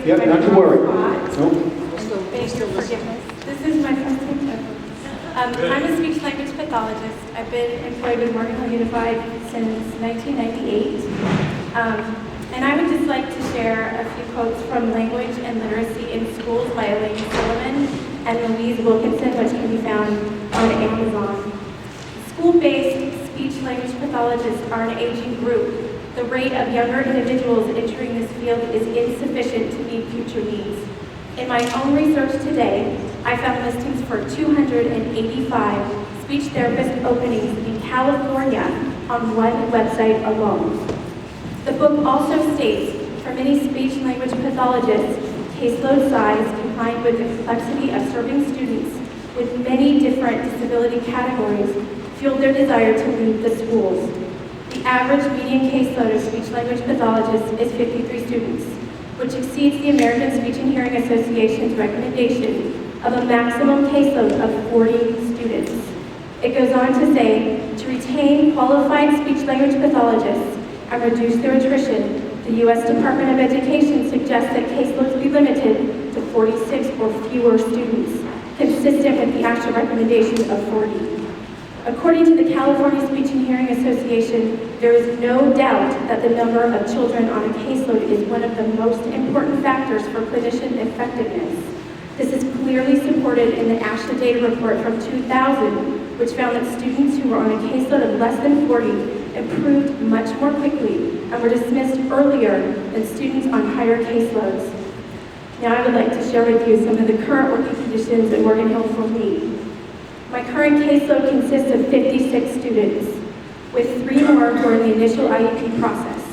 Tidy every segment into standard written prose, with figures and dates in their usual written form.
Yep, not to worry. Nope. Thanks for forgiveness. This is my first time. I'm a speech language pathologist. I've been employed with Morgan Hill Unified since 1998. And I would just like to share a few quotes from Language and Literacy in Schools by Elaine Silliman and Louise Wilkinson, which can be found on Amazon. School-based speech language pathologists are an aging group. The rate of younger individuals entering this field is insufficient to meet future needs. In my own research today, I found listings for 285 speech therapist openings in California on one website alone. The book also states, for many speech language pathologists, caseload size combined with the complexity of serving students with many different disability categories fueled their desire to leave the schools. The average median caseload of speech language pathologists is 53 students, which exceeds the American Speech and Hearing Association's recommendation of a maximum caseload of 40 students. It goes on to say, to retain qualified speech language pathologists and reduce their attrition, the U.S. Department of Education suggests that caseloads be limited to 46 or fewer students, consistent with the actual recommendation of 40. According to the California Speech and Hearing Association, there is no doubt that the number of children on a caseload is one of the most important factors for clinician effectiveness. This is clearly supported in the ASHA data report from 2000, which found that students who were on a caseload of less than 40 improved much more quickly and were dismissed earlier than students on higher caseloads. Now I would like to share with you some of the current working conditions at Morgan Hill for me. My current caseload consists of 56 students, with 3 more who are in the initial IEP process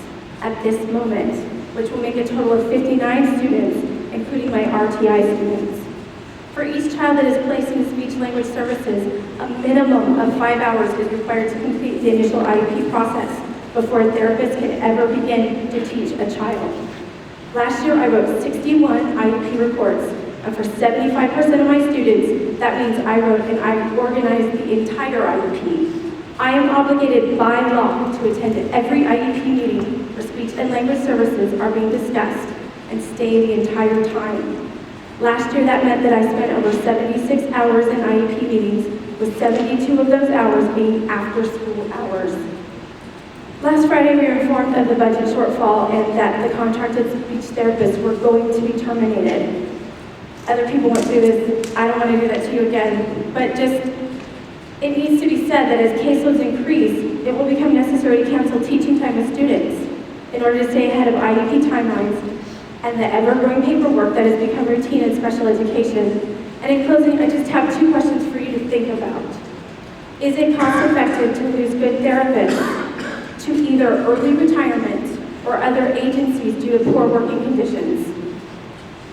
at this moment, which will make a total of 59 students, including my RTI students. For each child that is placed in speech language services, a minimum of 5 hours is required to complete the initial IEP process before a therapist can ever begin to teach a child. Last year, I wrote 61 IEP reports, and for 75% of my students, that means I wrote and I organized the entire IEP. I am obligated by law to attend every IEP meeting where speech and language services are being discussed and stay the entire time. Last year, that meant that I spent over 76 hours in IEP meetings, with 72 of those hours being after-school hours. Last Friday, we were informed of the budget shortfall and that the contracted speech therapists were going to be terminated. Other people went through this. I don't want to do that to you again, but just, it needs to be said that as caseloads increase, it will become necessary to cancel teaching time with students in order to stay ahead of IEP timelines and the ever-growing paperwork that has become routine in special education. And in closing, I just have 2 questions for you to think about. Is it cost-effective to lose good therapists to either early retirement or other agencies due to poor working conditions?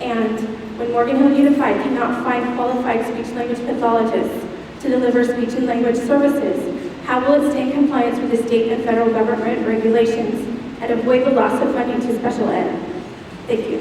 And when Morgan Hill Unified cannot find qualified speech language pathologists to deliver speech and language services, how will it stay in compliance with the state and federal government regulations and avoid the loss of funding to special ed? Thank you.